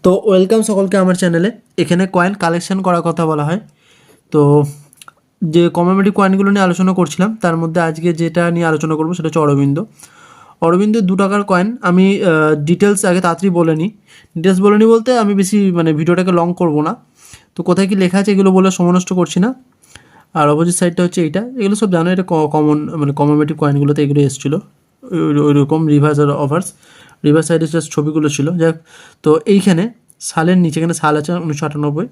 তো ওয়েলকাম সকলকে আমার চ্যানেলে। এখানে কয়েন কালেকশন করার কথা বলা হয়। তো যে কমেডিটি কয়েনগুলো নিয়ে আলোচনা করছিলাম তার মধ্যে আজকে যেটা নিয়ে আলোচনা করবো সেটা হচ্ছে অরবিন্দের 2 টাকার কয়েন। আমি ডিটেলস আগে তাড়াতাড়ি বলে নিই। ডিটেলস বলে নিই বলতে আমি বেশি ভিডিওটাকে লং করবো না। তো কোথায় কী লেখা আছে এগুলো বলে সময় নষ্ট করছি না। আর অপোজিট সাইডটা হচ্ছে এইটা, এগুলো সব জানো, এটা কমোমেটিভ কয়েনগুলোতে এগুলো এসেছিলো ওই রকম রিভার্স আর অভার্স। রিভার্স সাইডে জাস্ট ছবিগুলো ছিল। যাই হোক, তো এইখানে সালের নিচে এখানে সাল আছে 1998,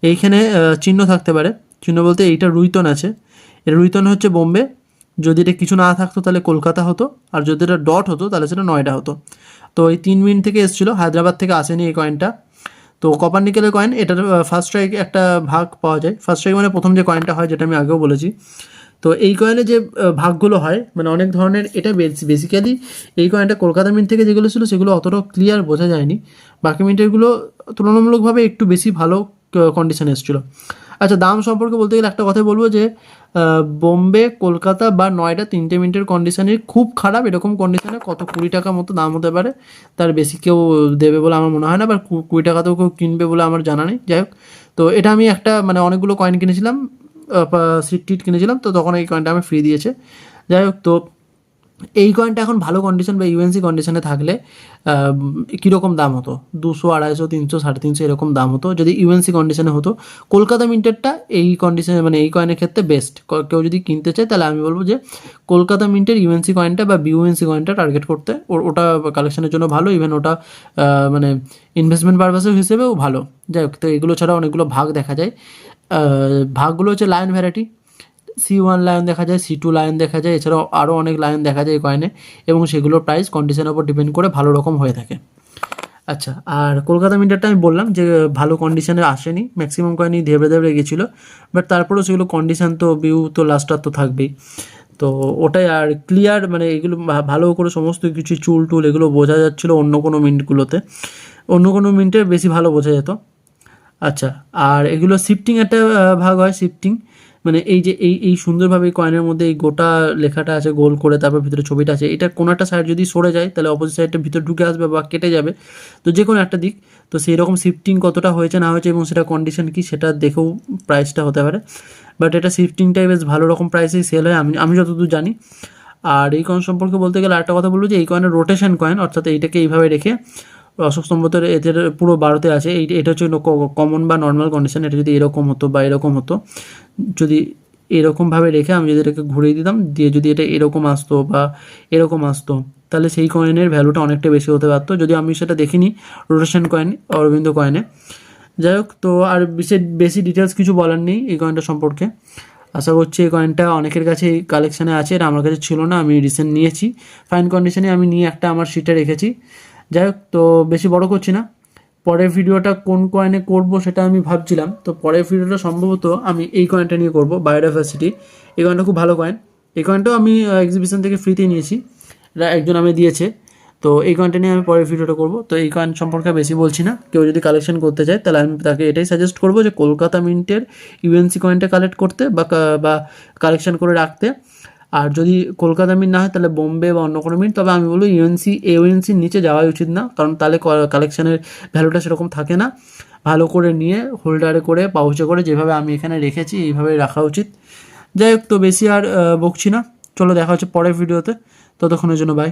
এইখানে চিহ্ন থাকতে পারে। চিহ্ন বলতে এইটা রুইতন আছে, এটা রুইতন হচ্ছে বোম্বে। যদি এটা কিছু না থাকতো তাহলে কলকাতা হতো, আর যদি এটা ডট হতো তাহলে সেটা নয়ডা হতো। তো এই 3 মিনিট থেকে এসেছিলো, হায়দ্রাবাদ থেকে আসেনি এই কয়েনটা। তো কপার নিকেলের কয়েন, এটার ফার্স্ট স্ট্রাইক একটা ভাগ পাওয়া যায়। ফার্স্ট স্ট্রাইক মানে প্রথম যে কয়েনটা হয়, যেটা আমি আগেও বলেছি। তো এই কয়েনে যে ভাগগুলো হয় অনেক ধরনের। এটা বেসিক্যালি এই কয়েনটা কলকাতা মিন্ট থেকে যেগুলো ছিল সেগুলো অতটা ক্লিয়ার বোঝা যায়নি। বাকি মিন্টেরগুলো তুলনামূলকভাবে একটু বেশি ভালো কন্ডিশনে এসেছিলো। আচ্ছা, দাম সম্পর্কে বলতে গেলে একটা কথাই বলবো যে বোম্বে, কলকাতা বা নয়ডা 3টে মিন্টের কন্ডিশনে খুব খারাপ এরকম কন্ডিশনে কত 20 টাকা মতো দাম হতে পারে। তার বেশি কেউ দেবে বলে আমার মনে হয় না, বা 20 টাকাতেও কেউ কিনবে বলে আমার জানা নেই। যাই হোক, তো এটা আমি একটা অনেকগুলো কয়েন কিনেছিলাম, সিট টিট কিনেছিলাম, তো তখন এই কয়েনটা আমি ফ্রি দিয়েছে। যাই হোক, তো এই কয়েনটা এখন ভালো কন্ডিশন বা ইউএনসি কন্ডিশনে থাকলে কীরকম দাম হতো? 200, 250, 300, 350 এরকম দাম হতো যদি ইউএনসি কন্ডিশনে হতো। কলকাতা মিন্টেরটা এই কন্ডিশনে এই কয়েনের ক্ষেত্রে বেস্ট। কেউ যদি কিনতে চায় তাহলে আমি বলবো যে কলকাতা মিন্টের ইউএনসি কয়েনটা বা বিউএনসি কয়েনটা টার্গেট করতে। ওটা কালেকশনের জন্য ভালো, ইভেন ওটা ইনভেস্টমেন্ট পারপাস হিসেবেও ভালো। যাই হোক, তো এগুলো ছাড়া অনেকগুলো ভাগ দেখা যায়। ভাগগুলো হচ্ছে লায়ন ভ্যারাইটি, C1 লায়ন দেখা যায়, C2 লায়ন দেখা যায়, এছাড়াও আরও অনেক লায়ন দেখা যায় এই কয়েনে, এবং সেগুলোর প্রাইস কন্ডিশনের উপর ডিপেন্ড করে ভালো রকম হয়ে থাকে। আচ্ছা, আর কলকাতা মিন্টারটা আমি বললাম যে ভালো কন্ডিশনে আসেনি, ম্যাক্সিমাম কয়েনই ধেবড়ে গেছিলো, বাট তারপরেও সেগুলো কন্ডিশন তো বিউ তো লাস্টার তো থাকবেই। তো ওটাই, আর ক্লিয়ার এগুলো ভালো করে সমস্ত কিছু চুল টুল এগুলো বোঝা যাচ্ছিলো অন্য কোনো মিন্টগুলোতে, অন্য কোনো মিন্টে বেশি ভালো বোঝা যেত। আচ্ছা, আর এগুলো শিফটিং একটা ভাগ হয়। শিফটিং এই যে এই সুন্দরভাবে এই কয়েনের মধ্যে এই গোটা লেখাটা আছে গোল করে, তারপর ভিতরে ছবিটা আছে, এটা কোনো একটা সাইড যদি সরে যায় তাহলে অপোজিট সাইডটা ভিতরে ঢুকে আসবে বা কেটে যাবে, তো যে কোনো একটা দিক। তো সেই রকম শিফটিং কতটা হয়েছে না হয়েছে এবং সেটা কন্ডিশন কী সেটা দেখেও প্রাইসটা হতে পারে। বাট এটা শিফটিংটাই বেশ ভালো রকম প্রাইসেই সেল হয় আমি যতদূর জানি। আর এই কয়েন সম্পর্কে বলতে গেলে আরেকটা কথা বলবো যে এই কয়েনের রোটেশন কয়েন, অর্থাৎ এইটাকে এইভাবে রেখে অশোক স্তম্ভতের এদের পুরো 12তে আছে, এটা হচ্ছে কমন বা নর্মাল কন্ডিশন। এটা যদি এরকম হতো বা এরকম হতো, যদি এরকমভাবে রেখে আমি যদি এটাকে ঘুরিয়ে দিতাম, দিয়ে যদি এটা এরকম আসতো বা এরকম আসতো, তাহলে সেই কয়েনের ভ্যালুটা অনেকটা বেশি হতে পারতো। যদি আমি সেটা দেখিনি রোটেশন কয়েন অরবিন্দ কয়েনে। যাই হোক, তো আর বেশি ডিটেলস কিছু বলার নেই এই কয়েনটা সম্পর্কে। আশা করছি এই কয়েনটা অনেকের কাছে এই কালেকশানে আছে, এটা আমার কাছে ছিল না, আমি রিসেন্ট নিয়েছি ফাইন কন্ডিশনে, আমি নিয়ে একটা আমার সিটে রেখেছি। যাই হোক, তো বেশি বড় করছি না। পরের ভিডিওটা কোন কয়েনে করব সেটা আমি ভাবছিলাম। তো পরের ভিডিওটা সম্ভবত আমি এই কয়েনটা নিয়ে করব, বায়োডাইভার্সিটি। এই কয়েনটা খুব ভালো কয়েন। এই কয়েনটাও আমি এক্সিবিশন থেকে ফ্রিতেই নিয়েছি, এটা একজন আমি দিয়েছে। তো এই কয়েনটা নিয়ে আমি পরের ভিডিওটা করব। তো এই কয়েন সম্পর্কে বেশি বলছি না। কেউ যদি কালেকশন করতে চায় তাহলে আমি তাকে এটাই সাজেস্ট করবো যে কলকাতা মিন্টের ইউএনসি কয়েনটা কালেক্ট করতে বা কালেকশন করে রাখতে। আর যদি কলকাতা মিন্ট না হয় তাহলে বোম্বে বা অন্য কোনো মিন্ট। তবে আমি বলবো ইউএনসির নিচে যাওয়াই উচিত না, কারণ তাহলে কালেকশানের ভ্যালুটা সেরকম থাকে না। ভালো করে নিয়ে হোল্ডারে করে পাউচে করে যেভাবে আমি এখানে রেখেছি এইভাবে রাখা উচিত। যাই হোক, তো বেশি আর বকছি না, চলো দেখা হচ্ছে পরের ভিডিওতে। ততক্ষণের জন্য বাই।